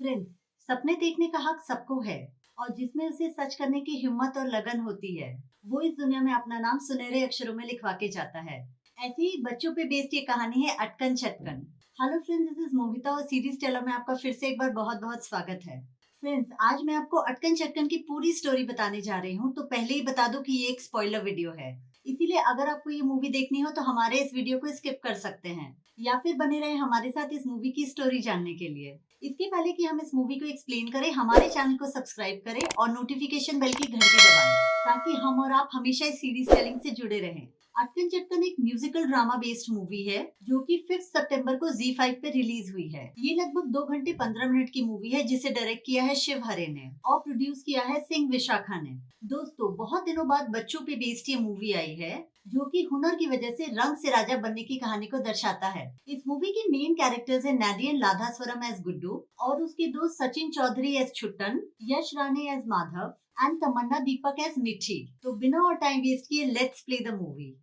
Friends, सपने देखने का हक सबको है और जिसमें उसे सच करने की हिम्मत और लगन होती है, वो इस दुनिया में अपना नाम सुनहरे अक्षरों में लिखवा के जाता है। ऐसे ही बच्चों पे बेस्ड ये कहानी है अटकन चटकन। हेलो फ्रेंड्स, दिस इज मोहिता और सीरीज टेलर में आपका फिर से एक बार बहुत बहुत स्वागत है। फ्रेंड्स, आज मैं आपको अटकन चटकन की पूरी स्टोरी बताने जा रही हूँ। तो पहले ही बता दूं कि ये एक स्पॉइलर वीडियो है, इसीलिए अगर आपको ये मूवी देखनी हो तो हमारे इस वीडियो को स्किप कर सकते हैं या फिर बने रहे हमारे साथ इस मूवी की स्टोरी जानने के लिए। इसके पहले कि हम इस मूवी को एक्सप्लेन करें, हमारे चैनल को सब्सक्राइब करें और नोटिफिकेशन बेल की घंटी दबाएं ताकि हम और आप हमेशा इस सीरीज टेलिंग से जुड़े रहें। अटकन चटकन एक म्यूजिकल ड्रामा बेस्ड मूवी है जो कि 5 सितंबर को Z5 पे रिलीज हुई है। ये लगभग 2 घंटे 15 मिनट की मूवी है जिसे डायरेक्ट किया है शिव हरे ने और प्रोड्यूस किया है सिंह विशाखा ने। दोस्तों, बहुत दिनों बाद बच्चों पे बेस्ड ये मूवी आई है जो कि हुनर की वजह से रंग से राजा बनने की कहानी को दर्शाता है। इस मूवी के मेन कैरेक्टर्स हैं नैडियन लाधास्वरम एज गुड्डू और उसके दोस्त Sachin Chaudhary as Chhuttan, Yash Rane as Madhav and Tamanna Deepak as Mithi. तो बिना और टाइम वेस्ट किए let's play the movie.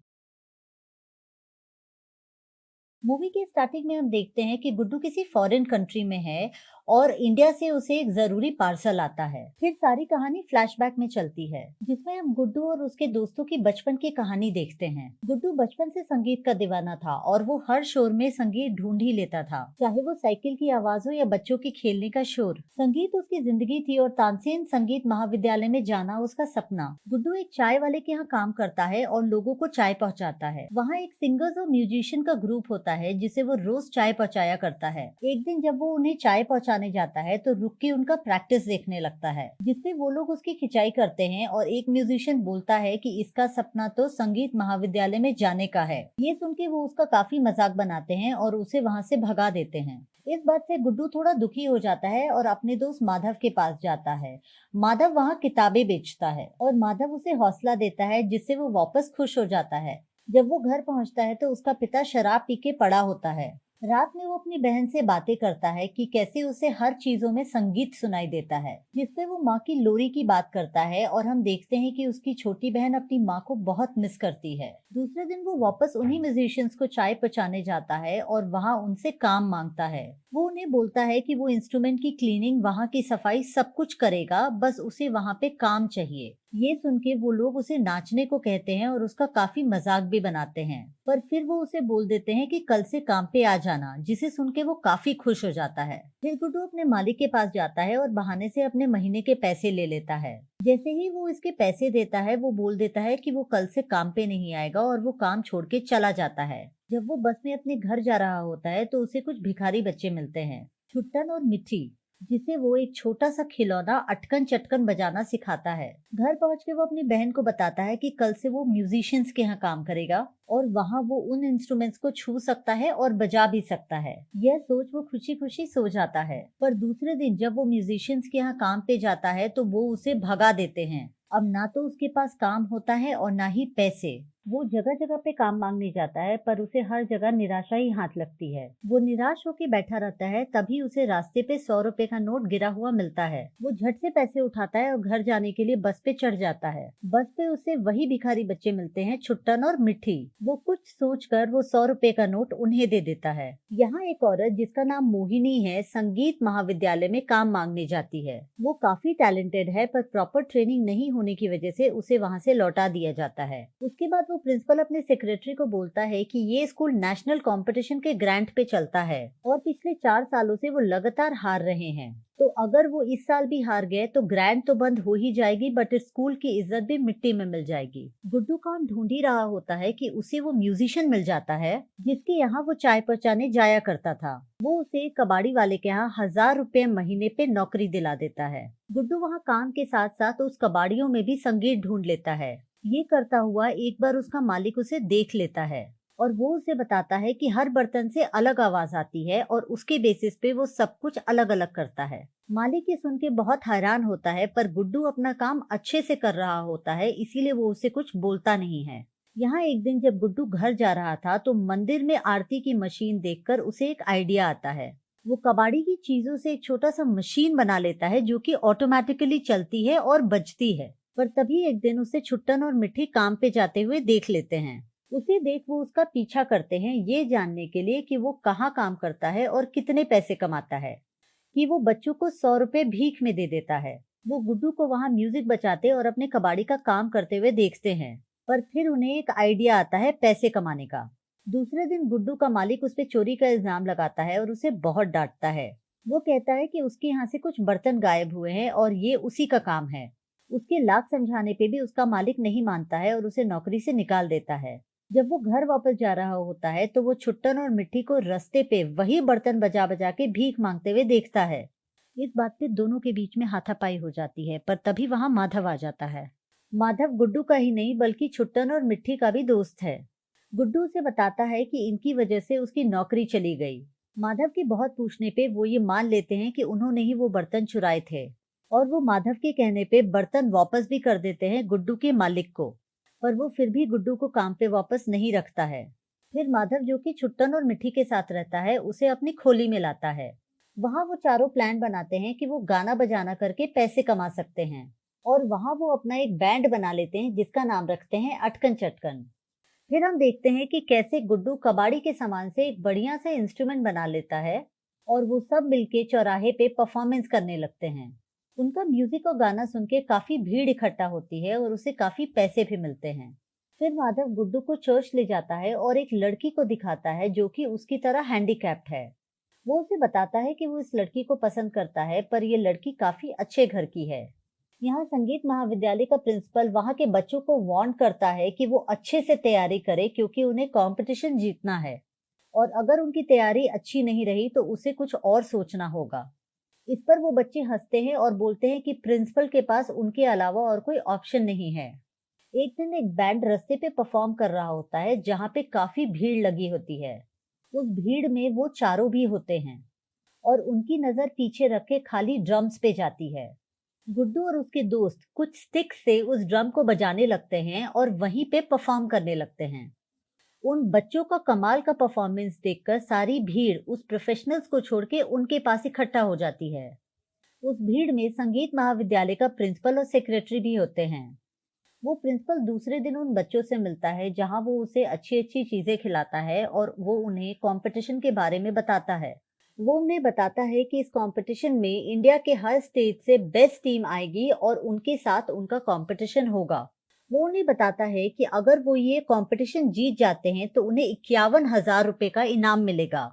Movie के स्टार्टिंग में हम देखते हैं कि गुड्डू किसी फॉरेन कंट्री में है और इंडिया से उसे एक जरूरी पार्सल आता है। फिर सारी कहानी फ्लैशबैक में चलती है जिसमें हम गुड्डू और उसके दोस्तों की बचपन की कहानी देखते हैं। गुड्डू बचपन से संगीत का दीवाना था और वो हर शोर में संगीत ढूंढ ही लेता था, चाहे वो साइकिल की आवाज हो या बच्चों के खेलने का शोर। संगीत उसकी जिंदगी थी और तानसेन संगीत महाविद्यालय में जाना उसका सपना। गुड्डू एक चाय वाले के यहाँ काम करता है और लोगों को चाय पहुँचाता है। वहाँ एक सिंगर्स और म्यूजिशियन का ग्रुप होता है जिसे वो रोज चाय पहुँचाया करता है। एक दिन जब वो उन्हें चाय पहुँचाने जाता है तो रुक के उनका प्रैक्टिस देखने लगता है जिससे वो लोग उसकी खिंचाई करते हैं और एक म्यूजिशियन बोलता है कि इसका सपना तो संगीत महाविद्यालय में जाने का है। ये सुन के वो उसका काफी मजाक बनाते हैं और उसे वहाँ से भगा देते हैं। इस बात से गुड्डू थोड़ा दुखी हो जाता है और अपने दोस्त माधव के पास जाता है। माधव वहाँ किताबें बेचता है और माधव उसे हौसला देता है जिससे वो वापस खुश हो जाता है। जब वो घर पहुंचता है तो उसका पिता शराब पी के पड़ा होता है। रात में वो अपनी बहन से बातें करता है कि कैसे उसे हर चीजों में संगीत सुनाई देता है, जिसपे वो माँ की लोरी की बात करता है और हम देखते हैं कि उसकी छोटी बहन अपनी माँ को बहुत मिस करती है। दूसरे दिन वो वापस उन्हीं म्यूजिशियंस को चाय पहुँचाने जाता है और वहाँ उनसे काम मांगता है। वो उन्हें बोलता है कि वो इंस्ट्रूमेंट की क्लीनिंग, वहाँ की सफाई सब कुछ करेगा, बस उसे वहाँ पे काम चाहिए। ये सुन के वो लोग उसे नाचने को कहते हैं और उसका काफी मजाक भी बनाते हैं, पर फिर वो उसे बोल देते हैं कि कल से काम पे आ जाना, जिसे सुन के वो काफी खुश हो जाता है। फिर गुड्डू अपने मालिक के पास जाता है और बहाने से अपने महीने के पैसे ले लेता है। जैसे ही वो इसके पैसे देता है वो बोल देता है कि वो कल से काम पे नहीं आएगा और वो काम छोड़ के चला जाता है। जब वो बस में अपने घर जा रहा होता है तो उसे कुछ भिखारी बच्चे मिलते हैं, छुट्टन और मिठी, जिसे वो एक छोटा सा खिलौना अटकन चटकन बजाना सिखाता है। घर पहुंच के वो अपनी बहन को बताता है कि कल से वो म्यूजिशियंस के यहाँ काम करेगा और वहाँ वो उन इंस्ट्रूमेंट्स को छू सकता है और बजा भी सकता है। यह सोच वो खुशी खुशी सो जाता है, पर दूसरे दिन जब वो म्यूजिशियंस के यहाँ काम पे जाता है तो वो उसे भगा देते हैं। अब ना तो उसके पास काम होता है और ना ही पैसे। वो जगह जगह पे काम मांगने जाता है पर उसे हर जगह निराशा ही हाथ लगती है। वो निराश होकर बैठा रहता है, तभी उसे रास्ते पे 100 रुपए का नोट गिरा हुआ मिलता है। वो झट से पैसे उठाता है और घर जाने के लिए बस पे चढ़ जाता है। बस पे उसे वही भिखारी बच्चे मिलते हैं, छुट्टन और मिठी। वो कुछ सोचकर वो 100 रुपए का नोट उन्हें दे देता है। यहाँ एक औरत जिसका नाम मोहिनी है संगीत महाविद्यालय में काम मांगने जाती है। वो काफी टैलेंटेड है पर प्रॉपर ट्रेनिंग नहीं होने की वजह से उसे वहाँ से लौटा दिया जाता है। उसके बाद वो प्रिंसिपल अपने सेक्रेटरी को बोलता है कि ये स्कूल नेशनल कंपटीशन के ग्रांट पे चलता है और पिछले 4 सालों से वो लगातार हार रहे हैं, तो अगर वो इस साल भी हार गए तो ग्रांट तो बंद हो ही जाएगी बट स्कूल की इज्जत भी मिट्टी में मिल जाएगी। गुड्डू काम ढूंढ ही रहा होता है कि उसे वो म्यूजिशियन मिल जाता है जिसके यहाँ वो चाय पहुँचाने जाया करता था। वो उसे कबाड़ी वाले के यहाँ 1000 रुपए महीने पे नौकरी दिला देता है। गुड्डू वहाँ काम के साथ साथ उस कबाड़ियों में भी संगीत ढूंढ लेता है। ये करता हुआ एक बार उसका मालिक उसे देख लेता है और वो उसे बताता है कि हर बर्तन से अलग आवाज आती है और उसके बेसिस पे वो सब कुछ अलग अलग करता है। मालिक ये सुन के बहुत हैरान होता है, पर गुड्डू अपना काम अच्छे से कर रहा होता है इसीलिए वो उसे कुछ बोलता नहीं है। यहाँ एक दिन जब गुड्डू घर जा रहा था तो मंदिर में आरती की मशीन देखकर उसे एक आइडिया आता है। वो कबाड़ी की चीजों से एक छोटा सा मशीन बना लेता है जो कि ऑटोमेटिकली चलती है और बजती है। पर तभी एक दिन उसे छुट्टन और मिठी काम पे जाते हुए देख लेते हैं। उसे देख वो उसका पीछा करते हैं ये जानने के लिए कि वो कहाँ काम करता है और कितने पैसे कमाता है। कि वो बच्चों को 100 रुपए भीख में दे देता है। वो गुड्डू को वहाँ म्यूजिक बजाते और अपने कबाड़ी का काम करते हुए देखते हैं, पर फिर उन्हें एक आइडिया आता है पैसे कमाने का। दूसरे दिन गुड्डू का मालिक उस पे चोरी का इल्जाम लगाता है और उसे बहुत डांटता है। वो कहता है कि उसके यहाँ से कुछ बर्तन गायब हुए हैं और ये उसी का काम है। उसके लाख समझाने पे भी उसका मालिक नहीं मानता है और उसे नौकरी से निकाल देता है। जब वो घर वापस जा रहा होता है तो वो छुट्टन और मिट्टी को रास्ते पे वही बर्तन बजा बजा के भीख मांगते हुए देखता है। इस बात पे दोनों के बीच में हाथापाई हो जाती है, पर तभी वहां माधव आ जाता है। माधव गुड्डू का ही नहीं बल्कि छुट्टन और मिट्टी का भी दोस्त है। गुड्डू उसे बताता है कि इनकी वजह से उसकी नौकरी चली गई। माधव की बहुत पूछने पे वो ये मान लेते हैं कि उन्होंने ही वो बर्तन चुराए थे, और वो माधव के कहने पे बर्तन वापस भी कर देते हैं गुड्डू के मालिक को। पर वो फिर भी गुड्डू को काम पे वापस नहीं रखता है। फिर माधव, जो कि छुट्टन और मिट्टी के साथ रहता है, उसे अपनी खोली में लाता है। वहां वो चारों प्लान बनाते हैं कि वो गाना बजाना करके पैसे कमा सकते हैं, और वहां वो अपना एक बैंड बना लेते हैं जिसका नाम रखते हैं अटकन चटकन। फिर हम देखते हैं कि कैसे गुड्डू कबाड़ी के सामान से एक बढ़िया सा इंस्ट्रूमेंट बना लेता है, और वो सब मिलके चौराहे पे परफॉर्मेंस करने लगते हैं। उनका म्यूजिक और गाना सुन के काफी भीड़ इकट्ठा होती है और उसे काफी पैसे भी मिलते हैं। फिर माधव गुड्डू को चर्च ले जाता है और एक लड़की को दिखाता है जो कि उसकी तरह हैंडीकैप्ड है। वो उसे बताता है कि वो इस लड़की को पसंद करता है, पर ये लड़की काफी अच्छे घर की है। यहाँ संगीत महाविद्यालय का प्रिंसिपल वहाँ के बच्चों को वार्न करता है कि वो अच्छे से तैयारी करे, क्योंकि उन्हें कंपटीशन जीतना है, और अगर उनकी तैयारी अच्छी नहीं रही तो उसे कुछ और सोचना होगा। इस पर वो बच्चे हंसते हैं और बोलते हैं कि प्रिंसिपल के पास उनके अलावा और कोई ऑप्शन नहीं है। एक दिन एक बैंड रास्ते पे परफॉर्म कर रहा होता है जहाँ पे काफी भीड़ लगी होती है। उस भीड़ में वो चारों भी होते हैं, और उनकी नजर पीछे रखे खाली ड्रम्स पे जाती है। गुड्डू और उसके दोस्त कुछ स्टिक से उस ड्रम को बजाने लगते हैं और वहीं पे परफॉर्म करने लगते हैं। उन बच्चों का कमाल का परफॉर्मेंस देखकर सारी भीड़ उस प्रोफेशनल्स को छोड़ के उनके पास इकट्ठा हो जाती है। उस भीड़ में संगीत महाविद्यालय का प्रिंसिपल और सेक्रेटरी भी होते हैं। वो प्रिंसिपल दूसरे दिन उन बच्चों से मिलता है जहां वो उसे अच्छी अच्छी चीजें खिलाता है, और वो उन्हें कंपटीशन के बारे में बताता है। वो उन्हें बताता है कि इस कंपटीशन में इंडिया के हर स्टेट से बेस्ट टीम आएगी और उनके साथ उनका कंपटीशन होगा। वो उन्हें बताता है कि अगर वो ये कंपटीशन जीत जाते हैं तो उन्हें 51,000 रुपए का इनाम मिलेगा,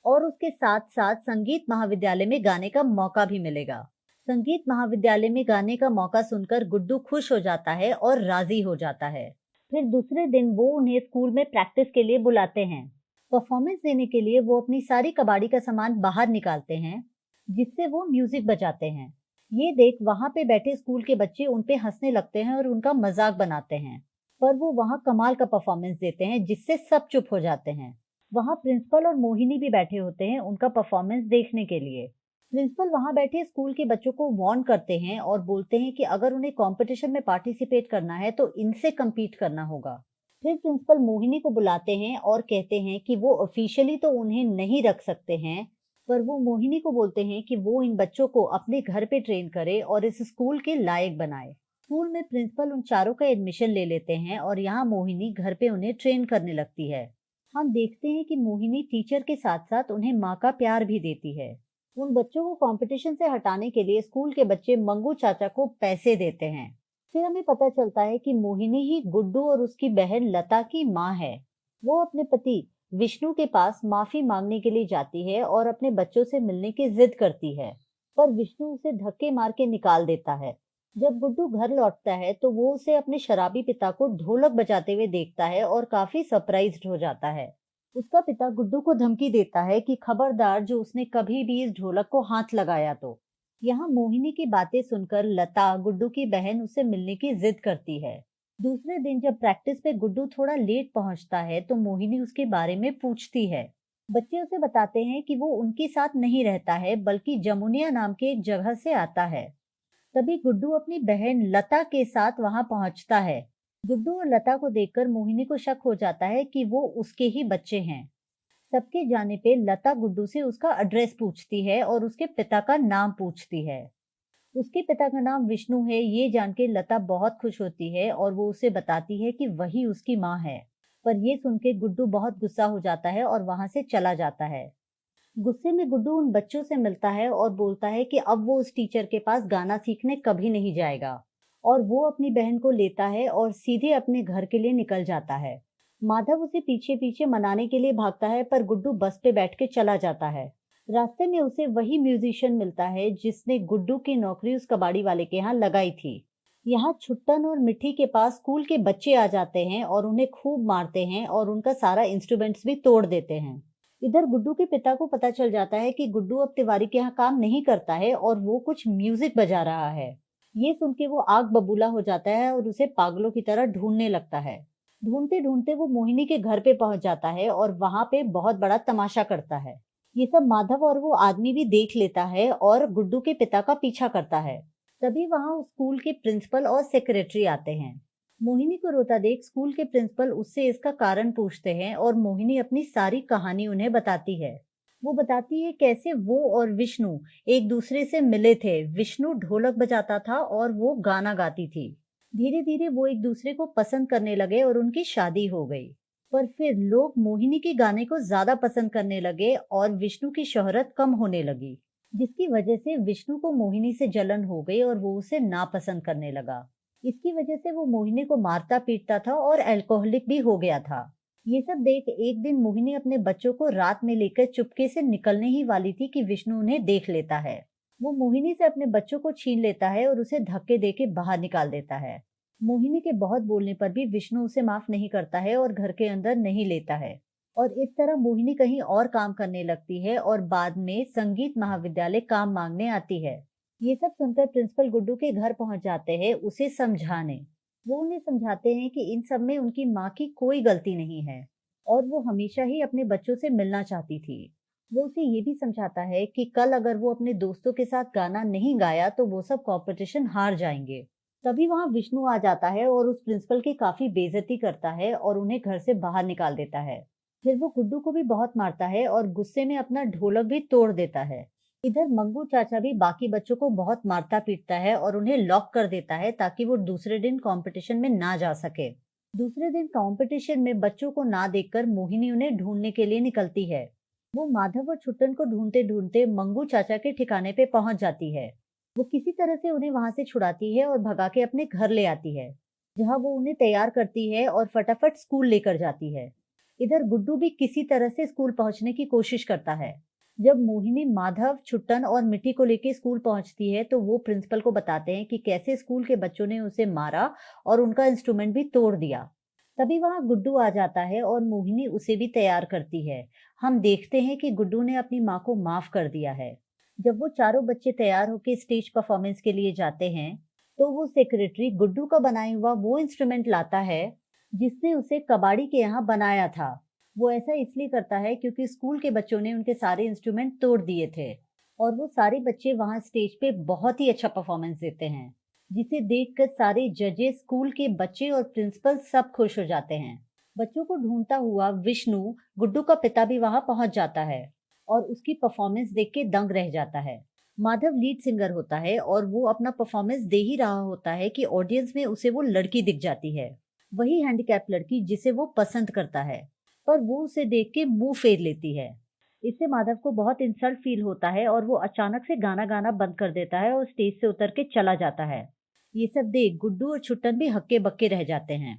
और उसके साथ साथ संगीत महाविद्यालय में गाने का मौका भी मिलेगा। संगीत महाविद्यालय में गाने का मौका सुनकर गुड्डू खुश हो जाता है और राजी हो जाता है। फिर दूसरे दिन वो उन्हें स्कूल में प्रैक्टिस के लिए बुलाते हैं। परफॉर्मेंस देने के लिए वो अपनी सारी कबाड़ी का सामान बाहर निकालते हैं, जिससे वो म्यूजिक बजाते हैं। ये देख वहां पे बैठे स्कूल के बच्चे उन पे हंसने लगते हैं और उनका मजाक बनाते हैं, पर वो वहां कमाल का परफॉर्मेंस देते हैं जिससे सब चुप हो जाते हैं। वहां प्रिंसिपल और मोहिनी भी बैठे होते हैं उनका परफॉर्मेंस देखने के लिए। प्रिंसिपल वहां बैठे स्कूल के बच्चों को वार्न करते हैं और बोलते हैं कि अगर उन्हें कंपटीशन में पार्टिसिपेट करना है तो इनसे compete करना होगा। फिर प्रिंसिपल मोहिनी को बुलाते हैं और कहते हैं कि वो ऑफिशियली तो उन्हें नहीं रख सकते हैं, पर वो मोहिनी को बोलते हैं कि वो इन बच्चों को अपने घर पे ट्रेन करे और इस स्कूल के लायक बनाए। स्कूल में प्रिंसिपल उन चारों का एडमिशन ले लेते हैं और यहाँ मोहिनी घर पे उन्हें ट्रेन करने लगती है। हम देखते हैं कि मोहिनी टीचर के साथ साथ उन्हें माँ का प्यार भी देती है। उन बच्चों को कंपटीशन से हटाने के लिए स्कूल के बच्चे मंगू चाचा को पैसे देते हैं। फिर हमें पता चलता है कि मोहिनी ही गुड्डू और उसकी बहन लता की माँ है। वो अपने पति विष्णु के पास माफी मांगने के लिए जाती है और अपने बच्चों से मिलने की जिद करती है, पर विष्णु उसे धक्के मार के निकाल देता है। जब गुड्डू घर लौटता है तो वो उसे अपने शराबी पिता को ढोलक बजाते हुए देखता है और काफी सरप्राइज्ड हो जाता है। उसका पिता गुड्डू को धमकी देता है कि खबरदार जो उसने कभी भी इस ढोलक को हाथ लगाया तो। यहाँ मोहिनी की बातें सुनकर लता, गुड्डू की बहन, उससे मिलने की जिद करती है। दूसरे दिन जब प्रैक्टिस पे गुड्डू थोड़ा लेट पहुंचता है तो मोहिनी उसके बारे में पूछती है। बच्चे उसे बताते हैं कि वो उनके साथ नहीं रहता है बल्कि जमुनिया नाम के एक जगह से आता है। तभी गुड्डू अपनी बहन लता के साथ वहां पहुंचता है। गुड्डू और लता को देखकर मोहिनी को शक हो जाता है कि वो उसके ही बच्चे हैं। सबके जाने पे लता गुड्डू से उसका एड्रेस पूछती है और उसके पिता का नाम पूछती है। उसके पिता का नाम विष्णु है, ये जान के लता बहुत खुश होती है और वो उसे बताती है कि वही उसकी माँ है। पर ये सुन के गुड्डू बहुत गुस्सा हो जाता है और वहां से चला जाता है। गुस्से में गुड्डू उन बच्चों से मिलता है और बोलता है कि अब वो उस टीचर के पास गाना सीखने कभी नहीं जाएगा, और वो अपनी बहन को लेता है और सीधे अपने घर के लिए निकल जाता है। माधव उसे पीछे पीछे मनाने के लिए भागता है, पर गुड्डू बस पे बैठ के चला जाता है। रास्ते में उसे वही म्यूजिशियन मिलता है जिसने गुड्डू की नौकरी उस कबाड़ी वाले के यहाँ लगाई थी। यहाँ छुट्टन और मिट्टी के पास स्कूल के बच्चे आ जाते हैं और उन्हें खूब मारते हैं और उनका सारा इंस्ट्रूमेंट्स भी तोड़ देते हैं। इधर गुड्डू के पिता को पता चल जाता है कि गुड्डू अब तिवारी के यहाँ काम नहीं करता है और वो कुछ म्यूजिक बजा रहा है। ये सुन के वो आग बबूला हो जाता है और उसे पागलों की तरह ढूंढने लगता है। ढूंढते ढूंढते वो मोहिनी के घर पे पहुंच जाता है और वहां पे बहुत बड़ा तमाशा करता है। ये सब माधव और वो आदमी भी देख लेता है और गुड्डू के पिता का पीछा करता है। तभी वहां उस स्कूल के प्रिंसिपल और सेक्रेटरी आते हैं। मोहिनी को रोता देख स्कूल के प्रिंसिपल उससे इसका कारण पूछते हैं और मोहिनी अपनी सारी कहानी उन्हें बताती है। वो बताती है कैसे वो और विष्णु एक दूसरे से मिले थे। विष्णु ढोलक बजाता था और वो गाना गाती थी। धीरे धीरे वो एक दूसरे को पसंद करने लगे और उनकी शादी हो गई। पर फिर लोग मोहिनी के गाने को ज्यादा पसंद करने लगे और विष्णु की शोहरत कम होने लगी, जिसकी वजह से विष्णु को मोहिनी से जलन हो गई और वो उसे नापसंद करने लगा। इसकी वजह से वो मोहिनी को मारता पीटता था और अल्कोहलिक भी हो गया था। ये सब देख एक दिन मोहिनी अपने बच्चों को रात में लेकर चुपके से निकलने ही वाली थी कि विष्णु उन्हें देख लेता है। वो मोहिनी से अपने बच्चों को छीन लेता है और उसे धक्के देके बाहर निकाल देता है। मोहिनी के बहुत बोलने पर भी विष्णु उसे माफ नहीं करता है और घर के अंदर नहीं लेता है। और इस तरह मोहिनी कहीं और काम करने लगती है और बाद में संगीत महाविद्यालय काम मांगने आती है। ये सब सुनकर प्रिंसिपल गुड्डू के घर पहुंच जाते हैं उसे समझाने। वो उन्हें समझाते हैं कि इन सब में उनकी माँ की कोई गलती नहीं है और वो हमेशा ही अपने बच्चों से मिलना चाहती थी। वो उसे ये भी समझाता है कि कल अगर वो अपने दोस्तों के साथ गाना नहीं गाया तो वो सब कंपटीशन हार जाएंगे। तभी वहां विष्णु आ जाता है और उस प्रिंसिपल की काफी बेइज्जती करता है और उन्हें घर से बाहर निकाल देता है। फिर वो गुड्डू को भी बहुत मारता है और गुस्से में अपना ढोलक भी तोड़ देता है। इधर मंगू चाचा भी बाकी बच्चों को बहुत मारता पीटता है और उन्हें लॉक कर देता है ताकि वो दूसरे दिन कंपटीशन में ना जा सके। दूसरे दिन कंपटीशन में बच्चों को ना देखकर मोहिनी उन्हें ढूंढने के लिए निकलती है। वो माधव और छुट्टन को ढूंढते ढूंढते मंगू चाचा के ठिकाने पे पहुंच जाती है। वो किसी तरह से उन्हें वहां से छुड़ाती है और भगा के अपने घर ले आती है, जहां वो उन्हें तैयार करती है और फटाफट स्कूल लेकर जाती है। इधर गुड्डू भी किसी तरह से स्कूल पहुंचने की कोशिश करता है। जब मोहिनी माधव, छुट्टन और मिट्टी को लेकर स्कूल पहुंचती है तो वो प्रिंसिपल को बताते हैं कि कैसे स्कूल के बच्चों ने उसे मारा और उनका इंस्ट्रूमेंट भी तोड़ दिया। तभी वहां गुड्डू आ जाता है और मोहिनी उसे भी तैयार करती है। हम देखते हैं कि गुड्डू ने अपनी माँ को माफ कर दिया है। जब वो चारों बच्चे तैयार होकर स्टेज परफॉर्मेंस के लिए जाते हैं तो वो सेक्रेटरी गुड्डू का बनाया हुआ वो इंस्ट्रूमेंट लाता है जिसने उसे कबाड़ी के यहाँ बनाया था। वो ऐसा इसलिए करता है क्योंकि स्कूल के बच्चों ने उनके सारे इंस्ट्रूमेंट तोड़ दिए थे और वो सारे बच्चे वहां स्टेज पे बहुत ही अच्छा परफॉर्मेंस देते हैं, जिसे देखकर सारे जजेस, स्कूल के बच्चे और प्रिंसिपल सब खुश हो जाते हैं। बच्चों को ढूंढता हुआ विष्णु, गुड्डू का पिता, भी वहां पहुंच जाता है और उसकी परफॉर्मेंस देख के दंग रह जाता है। माधव लीड सिंगर होता है और वो अपना परफॉर्मेंस दे ही रहा होता है कि ऑडियंस में उसे वो लड़की दिख जाती है, वही हैंडीकैप लड़की जिसे वो पसंद करता है, पर वो उसे देख के मुंह फेर लेती है। इससे माधव को बहुत इंसल्ट फील होता है और वो अचानक से गाना गाना बंद कर देता है और स्टेज से उतर के चला जाता है। ये सब देख गुड्डू और छुट्टन भी हक्के बक्के रह जाते हैं।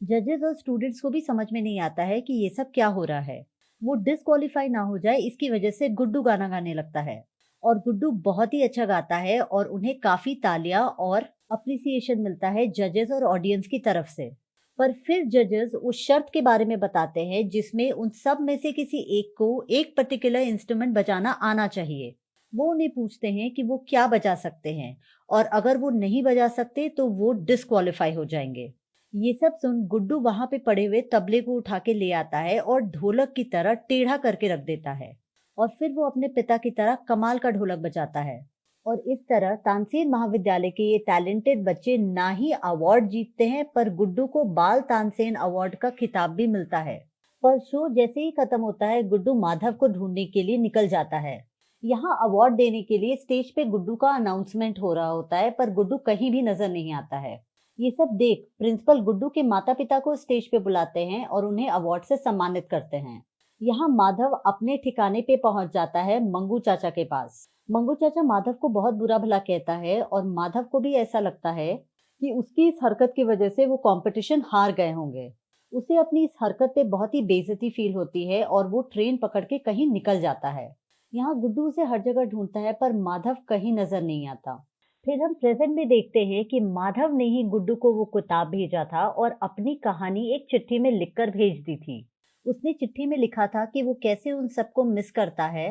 जजेस और स्टूडेंट्स को भी समझ में नहीं आता है कि ये सब क्या हो रहा है। वो डिस्क्वालीफाई ना हो जाए इसकी वजह से गुड्डू गाना गाने लगता है और गुड्डू बहुत ही अच्छा गाता है और उन्हें काफी तालियां और अप्रिसिएशन मिलता है जजेस और ऑडियंस की तरफ से। पर फिर जजेस उस शर्त के बारे में बताते हैं जिसमें उन सब में से किसी एक को एक पर्टिकुलर इंस्ट्रूमेंट बजाना आना चाहिए। वो उन्हें पूछते हैं कि वो क्या बजा सकते हैं और अगर वो नहीं बजा सकते तो वो डिस्क्वालीफाई हो जाएंगे। ये सब सुन गुड्डू वहां पे पड़े हुए तबले को उठा के ले आता है और ढोलक की तरह टेढ़ा करके रख देता है और फिर वो अपने पिता की तरह कमाल का ढोलक बजाता है। और इस तरह तानसेन महाविद्यालय के ये टैलेंटेड बच्चे ना ही अवार्ड जीतते हैं पर गुड्डू को बाल तानसेन अवार्ड का खिताब भी मिलता है। पर शो जैसे ही खत्म होता है गुड्डू माधव को ढूंढने के लिए निकल जाता है। यहाँ अवार्ड देने के लिए स्टेज पे गुड्डू का अनाउंसमेंट हो रहा होता है पर गुड्डू कहीं भी नजर नहीं आता है। ये सब देख प्रिंसिपल गुड्डू के माता पिता को स्टेज पे बुलाते हैं और उन्हें अवार्ड से सम्मानित करते हैं। यहाँ माधव अपने ठिकाने पे पहुंच जाता है मंगू चाचा के पास। मंगू चाचा माधव को बहुत बुरा भला कहता है और माधव को भी ऐसा लगता है कि उसकी इस हरकत की वजह से वो कंपटीशन हार गए होंगे। उसे अपनी इस हरकत पे बहुत ही बेइज्जती फील होती है और वो ट्रेन पकड़ के कहीं निकल जाता है। यहाँ गुड्डू उसे हर जगह ढूंढता है पर माधव कहीं नजर नहीं आता। फिर हम प्रेजेंट में देखते हैं कि माधव ने ही गुड्डू को वो किताब भेजा था और अपनी कहानी एक चिट्ठी में लिखकर भेज दी थी। उसने चिट्ठी में लिखा था कि वो कैसे उन सबको मिस करता है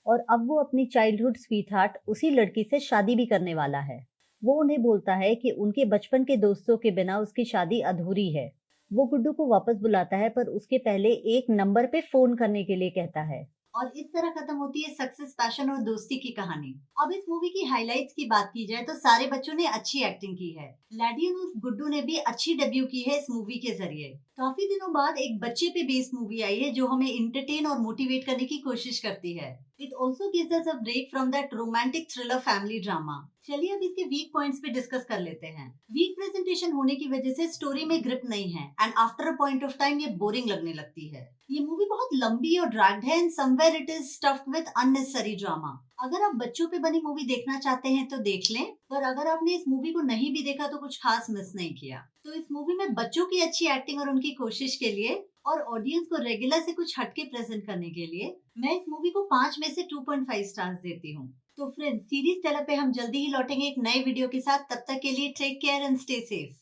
और अब वो अपनी चाइल्डहुड स्वीटहार्ट उसी लड़की से शादी भी करने वाला है। वो उन्हें बोलता है कि उनके बचपन के दोस्तों के बिना उसकी शादी अधूरी है। वो गुड्डू को वापस बुलाता है पर उसके पहले एक नंबर पे फोन करने के लिए कहता है। और इस तरह खत्म होती है सक्सेस, पैशन और दोस्ती की कहानी। अब इस मूवी की हाइलाइट्स की बात की जाए तो सारे बच्चों ने अच्छी एक्टिंग की है। लैडियन उर्फ गुड्डू ने भी अच्छी डेब्यू की है इस मूवी के जरिए। काफी दिनों बाद एक बच्चे पे बेस्ड मूवी आई है जो हमें इंटरटेन और मोटिवेट करने की कोशिश करती है। It also gives us a break from that romantic thriller family drama. चलिए अब इसके वीक पॉइंट्स पे डिस्कस कर लेते हैं। वीक प्रेजेंटेशन होने की वजह से स्टोरी में ग्रिप नहीं है and after a point of time ये बोरिंग लगने लगती है। ये मूवी बहुत लंबी और ड्रैग्ड है and somewhere it is stuffed with unnecessary drama. अगर आप बच्चों पे बनी मूवी देखना चाहते हैं तो देख लें, पर अगर आपने इस मूवी को नहीं भी देखा तो कुछ खास मिस नहीं किया। तो इस मूवी में बच्चों की अच्छी एक्टिंग और उनकी कोशिश के लिए और ऑडियंस को रेगुलर से कुछ हटके प्रेजेंट करने के लिए मैं इस मूवी को 5 में से 2.5 स्टार्स देती हूँ। तो फ्रेंड्स, सीरीज टेलर पे हम जल्दी ही लौटेंगे एक नए वीडियो के साथ। तब तक के लिए take care and stay safe.